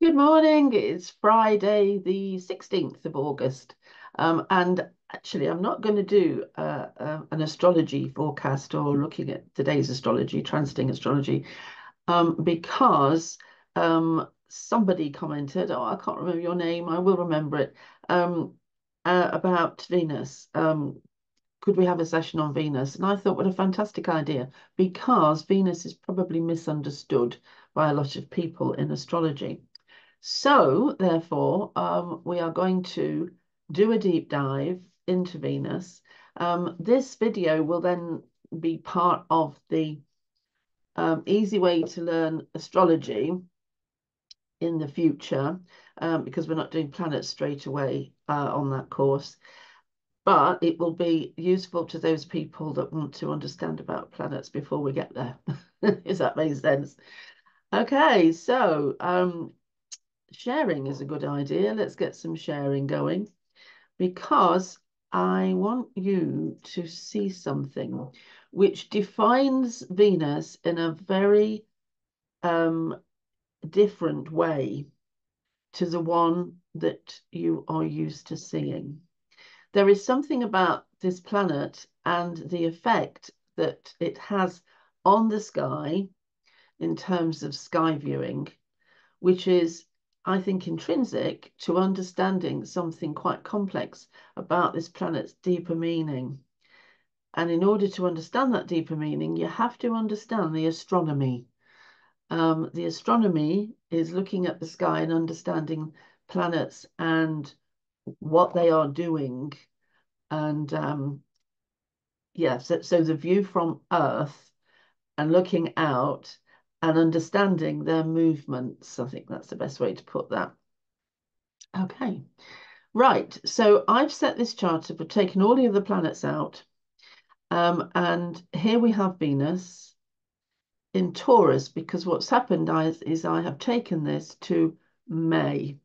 Good morning. It's Friday, the 16th of August. And actually, I'm not going to do an astrology forecast or looking at today's astrology, transiting astrology, because somebody commented, oh, I can't remember your name, I will remember it, about Venus. Could we have a session on Venus? And I thought, what a fantastic idea, because Venus is probably misunderstood by a lot of people in astrology. So, therefore, we are going to do a deep dive into Venus. This video will then be part of the easy way to learn astrology in the future, because we're not doing planets straight away on that course. But it will be useful to those people that want to understand about planets before we get there, if that makes sense. Okay, so sharing is a good idea. Let's get some sharing going because I want you to see something which defines Venus in a very different way to the one that you are used to seeing. There is something about this planet and the effect that it has on the sky in terms of sky viewing, which is, I think, intrinsic to understanding something quite complex about this planet's deeper meaning. And in order to understand that deeper meaning, you have to understand the astronomy. The astronomy is looking at the sky and understanding planets and what they are doing. And yeah, so the view from Earth and looking out and understanding their movements. I think that's the best way to put that. Okay, right. So I've set this chart up. We've taken all the other planets out. And here we have Venus in Taurus, because what's happened is I have taken this to May,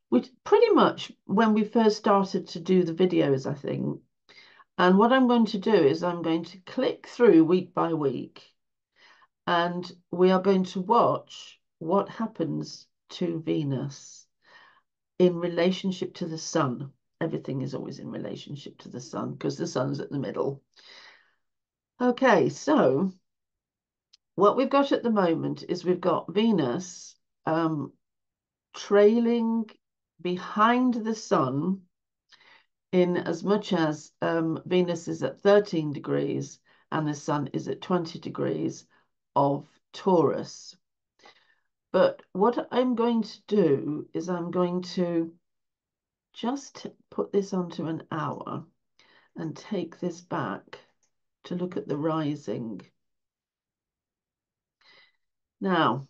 which pretty much when we first started to do the videos, I think. And what I'm going to do is I'm going to click through week by week, and we are going to watch what happens to Venus in relationship to the sun. Everything is always in relationship to the sun because the sun's at the middle. Okay, so what we've got at the moment is we've got Venus trailing behind the sun in as much as Venus is at 13 degrees and the sun is at 20 degrees of Taurus. But what I'm going to do is I'm going to just put this onto an hour and take this back to look at the rising. Now,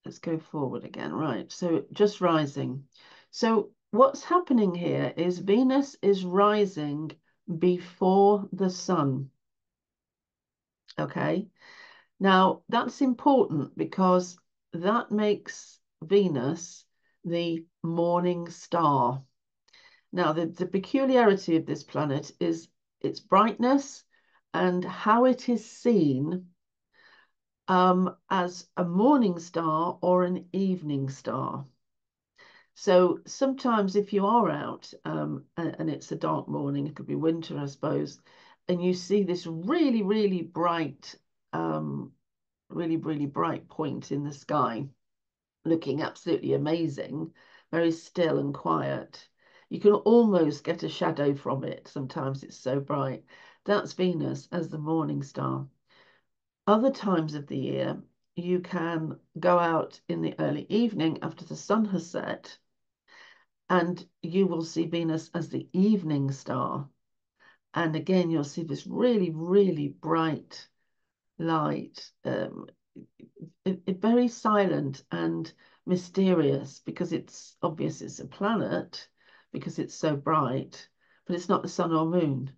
let's go forward again. Right, so just rising. So what's happening here is Venus is rising before the sun. Okay, now that's important because that makes Venus the morning star. Now, the peculiarity of this planet is its brightness and how it is seen as a morning star or an evening star. So sometimes if you are out and it's a dark morning, it could be winter, I suppose, and you see this really, really bright, really bright point in the sky, looking absolutely amazing, very still and quiet. You can almost get a shadow from it. Sometimes it's so bright. That's Venus as the morning star. Other times of the year, you can go out in the early evening after the sun has set, and you will see Venus as the evening star. And again, you'll see this really, really bright light, very silent and mysterious because it's obvious it's a planet because it's so bright, but it's not the sun or moon.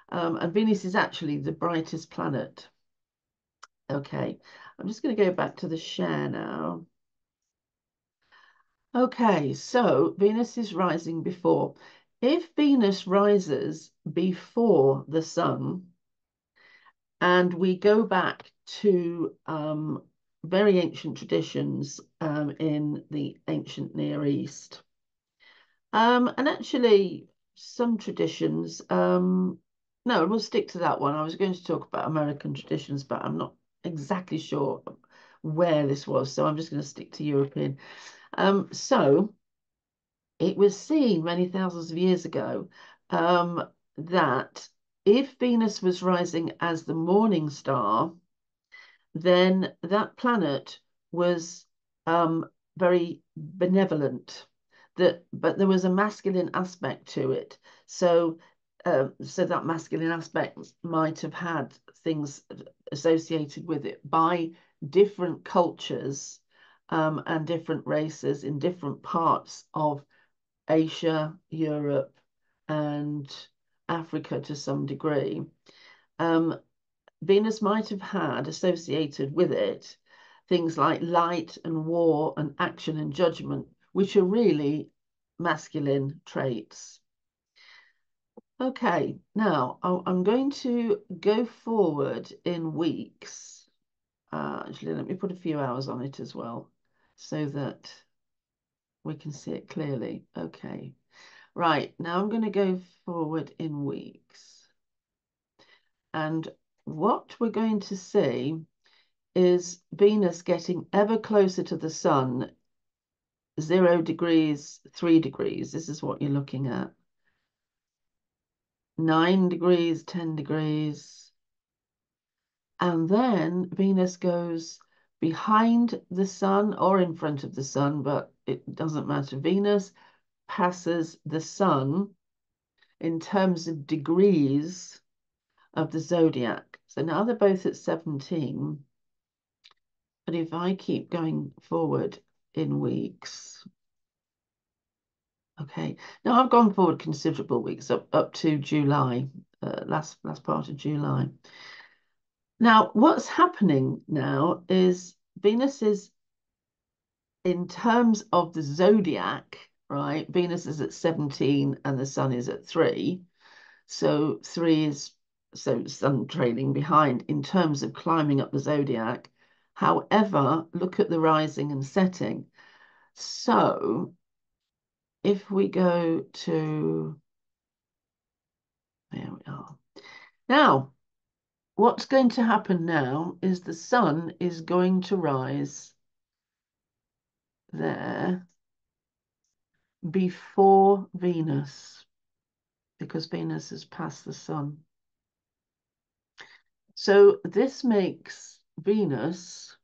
And Venus is actually the brightest planet. Okay, I'm just going to go back to the share now. Okay, so Venus is rising before. If Venus rises before the sun, and we go back to very ancient traditions in the ancient Near East. And actually, some traditions, no, we'll stick to that one. I was going to talk about American traditions, but I'm not exactly sure where this was, so I'm just going to stick to European. So it was seen many thousands of years ago that if Venus was rising as the morning star, then that planet was very benevolent. But there was a masculine aspect to it. So that masculine aspect might have had things associated with it by different cultures and different races in different parts of Asia, Europe, and Africa to some degree. Um, Venus might have had associated with it things like light and war and action and judgment, which are really masculine traits. Okay, now I'm going to go forward in weeks. Actually, let me put a few hours on it as well so that we can see it clearly. Okay, right, now I'm going to go forward in weeks. And what we're going to see is Venus getting ever closer to the sun, 0 degrees, 3 degrees. This is what you're looking at. 9 degrees, 10 degrees. And then Venus goes behind the sun or in front of the sun, but it doesn't matter. Venus passes the sun in terms of degrees of the zodiac. So now they're both at 17. But if I keep going forward in weeks, okay, now I've gone forward considerable weeks up to July, last part of July. Now, what's happening now is Venus is, in terms of the zodiac, right? Venus is at 17 and the sun is at 3. So 3 is, so sun trailing behind in terms of climbing up the zodiac. However, look at the rising and setting. So if we go to, there we are. Now, what's going to happen now is the sun is going to rise there before Venus, because Venus has passed the sun. So this makes Venus,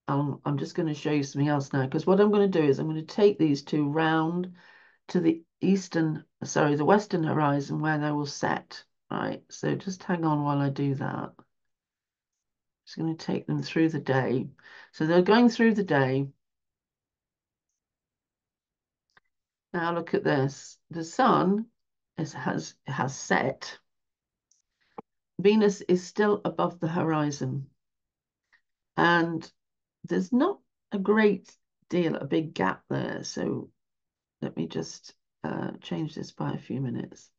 I'm just going to show you something else now, because what I'm going to do is I'm going to take these two round to the the western horizon where they will set, right? So just hang on while I do that. Just going to take them through the day. So they're going through the day. Now look at this. The sun has set. Venus is still above the horizon. And there's not a great deal, a big gap there. So let me just change this by a few minutes.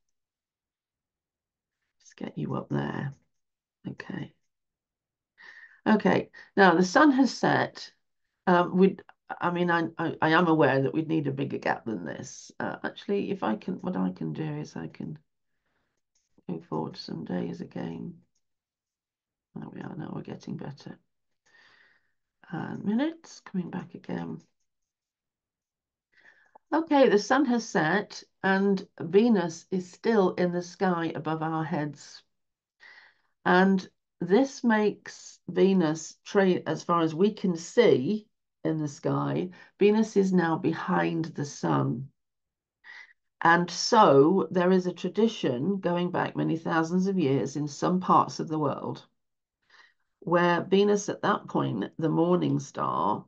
Let's get you up there. Okay. Okay. Now the sun has set. I mean, I am aware that we'd need a bigger gap than this. Actually, if I can, what I can do is I can go forward some days again. There we are. Now we're getting better. And minutes coming back again. Okay, the sun has set and Venus is still in the sky above our heads. And this makes Venus trade, as far as we can see in the sky, Venus is now behind the sun. And so there is a tradition going back many thousands of years in some parts of the world where Venus at that point, the morning star,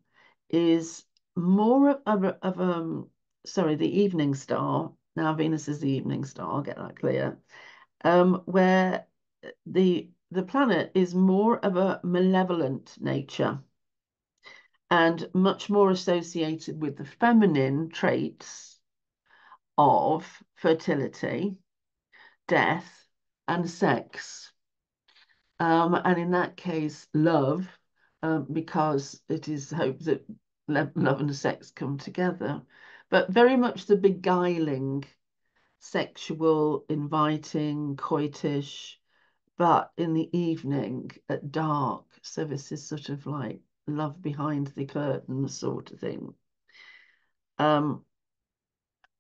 is more the evening star. Now Venus is the evening star, I'll get that clear. Where the planet is more of a malevolent nature and much more associated with the feminine traits of fertility, death, and sex. And in that case, love, because it is hoped that love and sex come together, but very much the beguiling, sexual, inviting, coitish, but in the evening at dark. So this is sort of like love behind the curtain sort of thing. Um,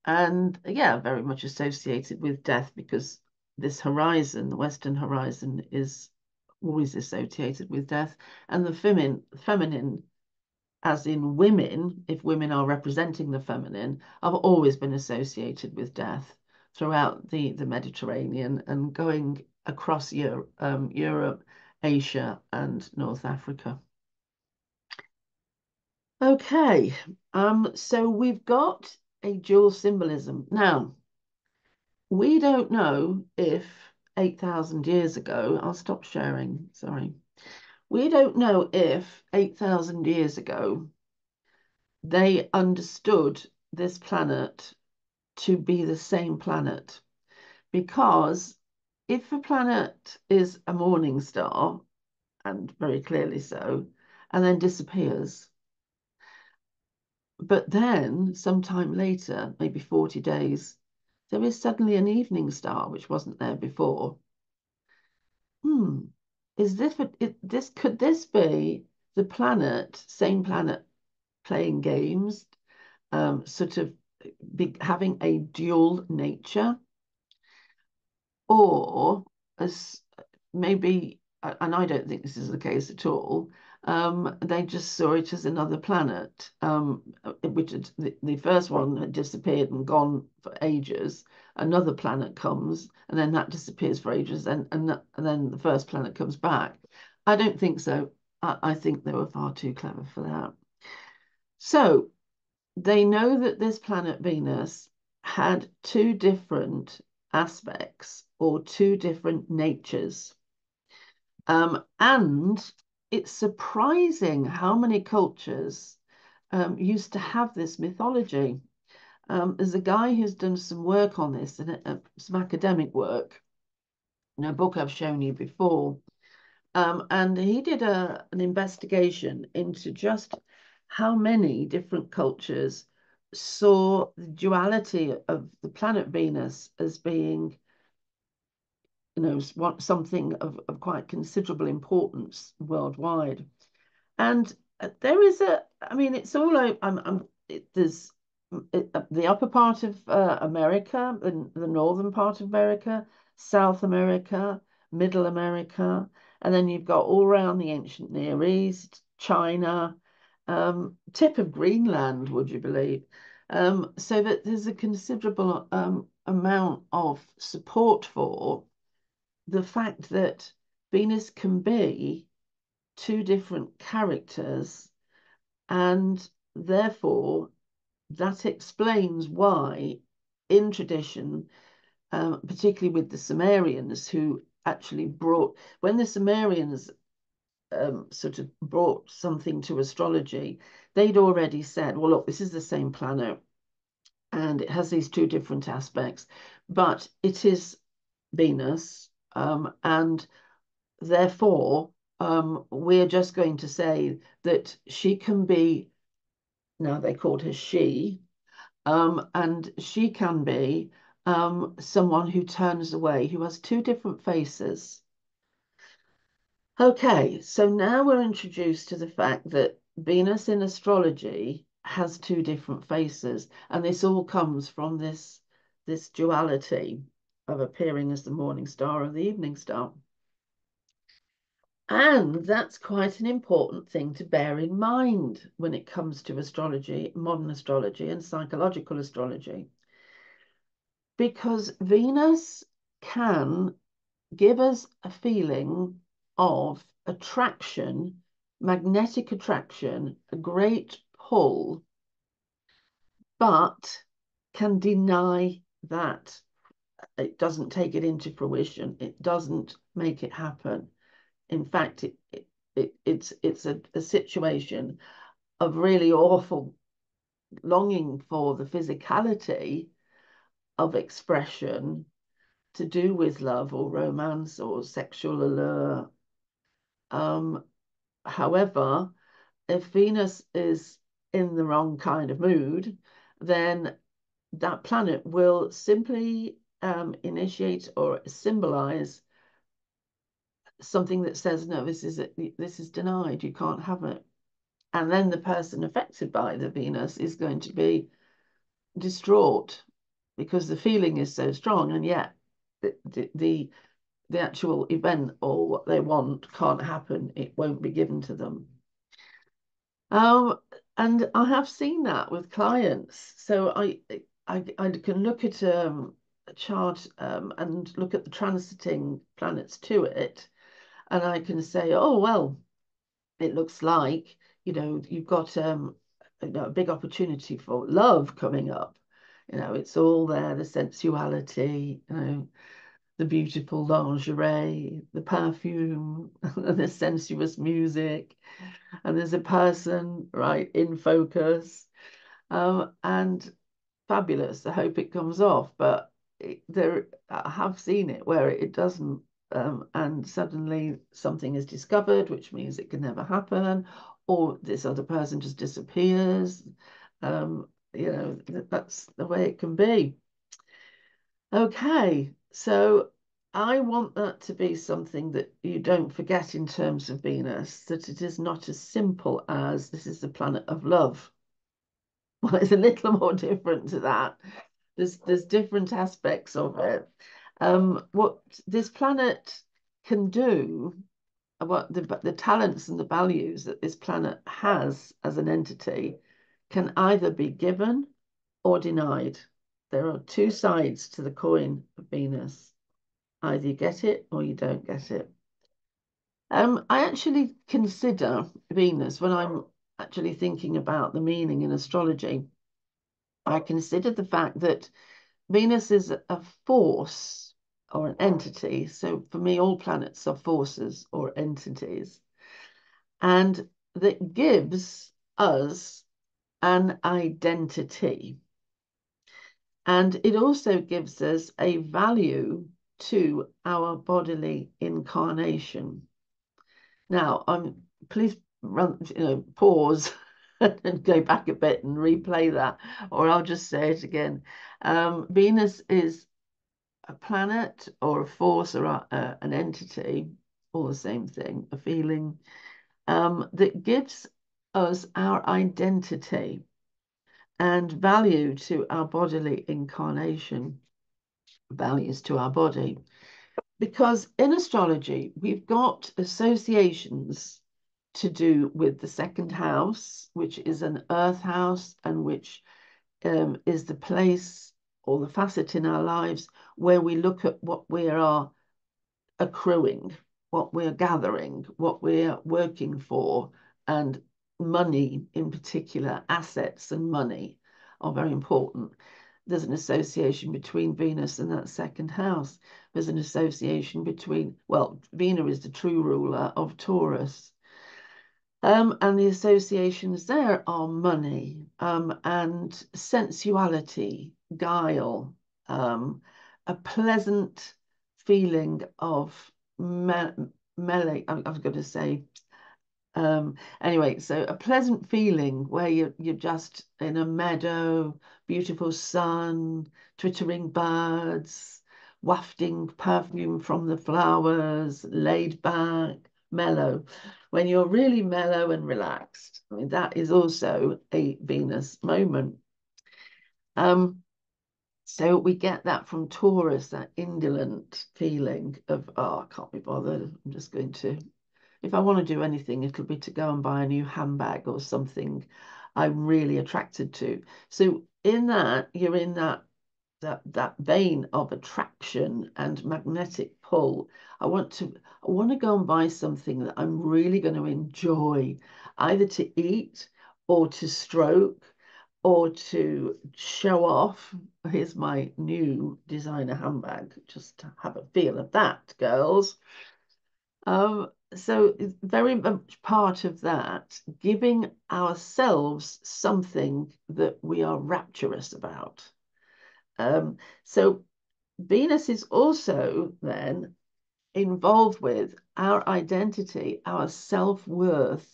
and yeah, very much associated with death because this horizon, the Western horizon, is always associated with death. And the feminine, as in women, if women are representing the feminine, have always been associated with death throughout the Mediterranean and going across Europe, Asia, and North Africa. Okay, so we've got a dual symbolism. Now, we don't know if 8,000 years ago, I'll stop sharing, sorry. We don't know if 8,000 years ago they understood this planet to be the same planet. Because if a planet is a morning star, and very clearly so, and then disappears, but then sometime later, maybe 40 days, there is suddenly an evening star which wasn't there before. Hmm, is this could this be the planet, same planet playing games, sort of having a dual nature, or as maybe, and I don't think this is the case at all, they just saw it as another planet, which had, the first one had disappeared and gone for ages. Another planet comes, and then that disappears for ages, and then the first planet comes back. I don't think so. I think they were far too clever for that. So they know that this planet Venus had two different aspects or two different natures. And it's surprising how many cultures used to have this mythology. There's a guy who's done some work on this, and some academic work, in a book I've shown you before. And he did an investigation into just how many different cultures saw the duality of the planet Venus as being, something of quite considerable importance worldwide. And there is I mean, it's all over. There's the upper part of America, the northern part of America, South America, Middle America, and then you've got all around the ancient Near East, China, tip of Greenland, would you believe? So that there's a considerable amount of support for the fact that Venus can be two different characters, and therefore that explains why, in tradition, particularly with the Sumerians, who actually when the Sumerians sort of brought something to astrology, they'd already said, well, look, this is the same planet and it has these two different aspects, but it is Venus, and therefore, we're just going to say that she can be, now they called her she, and she can be someone who turns away, who has two different faces. Okay, so now we're introduced to the fact that Venus in astrology has two different faces, and this all comes from this duality of appearing as the morning star and the evening star. And that's quite an important thing to bear in mind when it comes to astrology, modern astrology, and psychological astrology. Because Venus can give us a feeling of attraction, magnetic attraction, a great pull, but can deny that. It doesn't take it into fruition. It doesn't make it happen. In fact, it's a situation of really awful longing for the physicality of expression to do with love or romance or sexual allure. However, if Venus is in the wrong kind of mood, then that planet will simply initiate or symbolize something that says, no, this is denied, you can't have it. And then the person affected by the Venus is going to be distraught because the feeling is so strong, and yet the actual event or what they want can't happen. It won't be given to them. And I have seen that with clients. So I can look at a chart and look at the transiting planets to it, and I can say, oh well, it looks like you've got a big opportunity for love coming up. It's all there, the sensuality, the beautiful lingerie, the perfume, and the sensuous music, and there's a person right in focus, and fabulous. I hope it comes off, but I have seen it where it doesn't, and suddenly something is discovered, which means it can never happen, or this other person just disappears. That's the way it can be. Okay, so I want that to be something that you don't forget in terms of Venus, that it is not as simple as this is the planet of love. Well, it's a little more different to that. There's different aspects of it. What this planet can do, what the talents and the values that this planet has as an entity can either be given or denied. There are two sides to the coin of Venus. Either you get it or you don't get it. I actually consider Venus when I'm actually thinking about the meaning in astrology. I consider the fact that Venus is a force or an entity. So for me, all planets are forces or entities, and that gives us an identity. And it also gives us a value to our bodily incarnation. Now, please pause and go back a bit and replay that, or I'll just say it again. Venus is a planet or a force or an entity, all the same thing, a feeling, that gives us our identity and value to our bodily incarnation, values to our body. Because in astrology, we've got associations to do with the second house, which is an earth house and which is the place or the facet in our lives where we look at what we are accruing, what we're gathering, what we're working for, and money in particular, assets and money are very important. There's an association between Venus and that second house. There's an association between, well, Venus is the true ruler of Taurus. And the associations there are money, and sensuality, guile, a pleasant feeling of melee. I was going to say, anyway, so a pleasant feeling where you're just in a meadow, beautiful sun, twittering birds, wafting perfume from the flowers, laid back, mellow. When you're really mellow and relaxed, I mean, that is also a Venus moment. So we get that from Taurus, that indolent feeling of, oh, I can't be bothered. I'm just going to, if I want to do anything, it'll be to go and buy a new handbag or something I'm really attracted to. So in that, you're in that vein of attraction and magnetic pull. I want to go and buy something that I'm really going to enjoy, either to eat or to stroke or to show off. Here's my new designer handbag. Just to have a feel of that, girls. So it's very much part of that, giving ourselves something that we are rapturous about. So Venus is also then involved with our identity, our self-worth,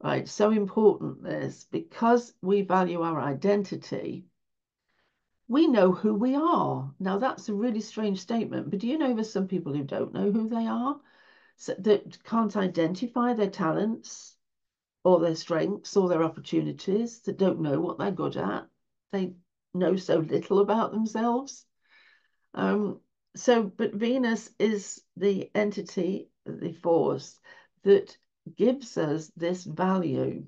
right? So important this, because we value our identity, we know who we are. Now, that's a really strange statement, but do you know there's some people who don't know who they are, so that can't identify their talents or their strengths or their opportunities, that don't know what they're good at. They know so little about themselves. Um, but Venus is the entity, the force that gives us this value.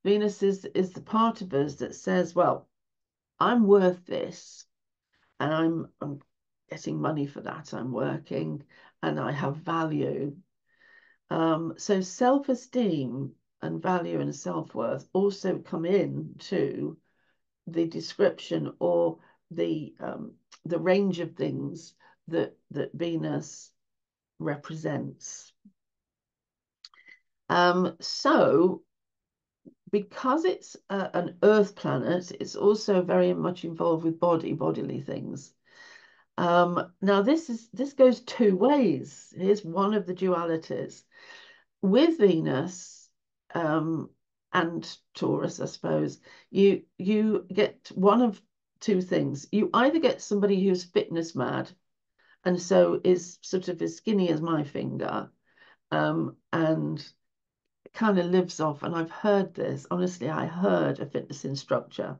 Venus is the part of us that says, well, I'm worth this, and I'm getting money for that. I'm working and I have value. So self-esteem and value and self-worth also come in to the description or the range of things that Venus represents. So because it's an Earth planet, it's also very much involved with bodily things. Now this goes two ways. Here's one of the dualities. With Venus and Taurus, I suppose, you get one of two things. You either get somebody who's fitness mad and so is sort of as skinny as my finger, and kind of lives off. And I've heard this, honestly, I heard a fitness instructor.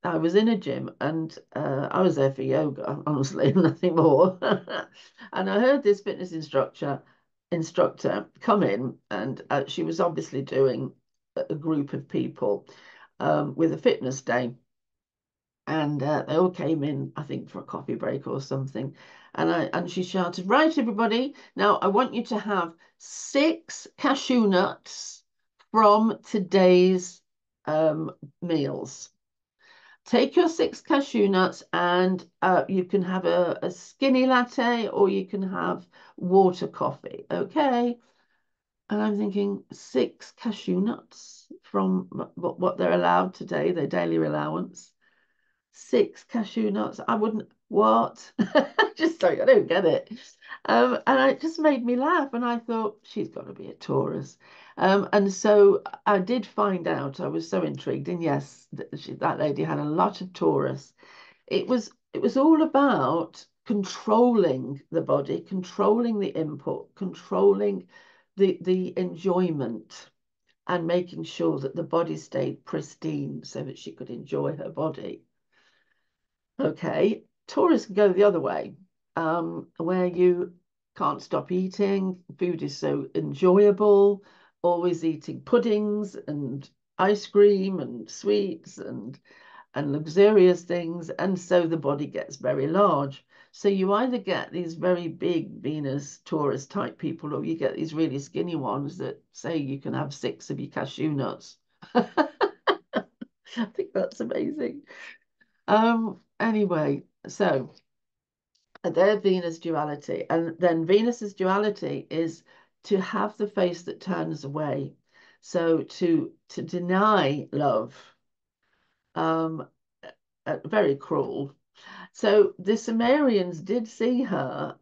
I was in a gym and I was there for yoga, honestly, nothing more. And I heard this fitness instructor come in, and she was obviously doing a group of people with a fitness day. And they all came in, I think, for a coffee break or something. And she shouted, right, everybody, now I want you to have 6 cashew nuts from today's meals. Take your 6 cashew nuts, and you can have a skinny latte or you can have water coffee, okay? And I'm thinking 6 cashew nuts from what they're allowed today, their daily allowance. 6 cashew nuts. I wouldn't, what? Just like, I don't get it. And it just made me laugh. And I thought, she's got to be a Taurus. And so I did find out, I was so intrigued. And yes, that lady had a lot of Taurus. It was all about controlling the body, controlling the input, controlling the enjoyment, and making sure that the body stayed pristine so that she could enjoy her body. Okay, Taurus can go the other way, where you can't stop eating. Food is so enjoyable, always eating puddings and ice cream and sweets and luxurious things, and so the body gets very large. So you either get these very big Venus Taurus type people, or you get these really skinny ones that say you can have 6 of your cashew nuts. I think that's amazing. Anyway, so their Venus duality, and then Venus's duality is to have the face that turns away. So to deny love, um, very cruel. So the Sumerians did see her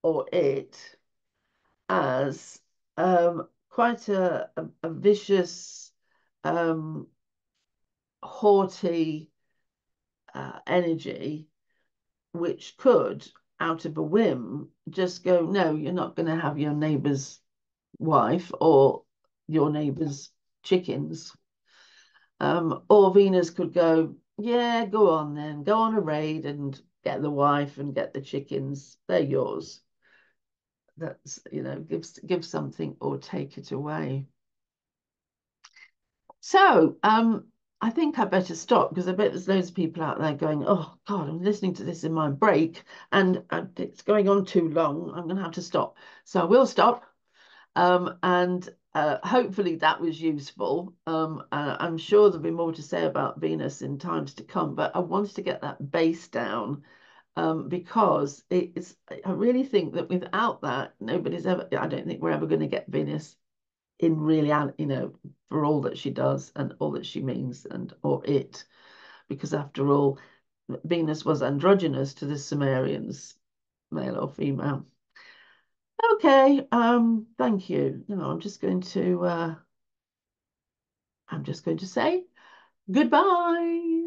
or it as quite a vicious, haughty energy, which could, out of a whim, just go, no, you're not going to have your neighbour's wife or your neighbour's chickens. Or Venus could go, yeah, go on then, go on a raid and get the wife and get the chickens. They're yours. That's, give something or take it away. So, I think I better stop, because I bet there's loads of people out there going, oh God, I'm listening to this in my break and it's going on too long. I'm going to have to stop. So I will stop. And hopefully that was useful. I'm sure there'll be more to say about Venus in times to come, but I wanted to get that base down, because I really think that without that, I don't think we're ever going to get Venus in really, for all that she does and all that she means, because after all, Venus was androgynous to the Sumerians. male or female. Okay, thank you. No, I'm just going to say goodbye.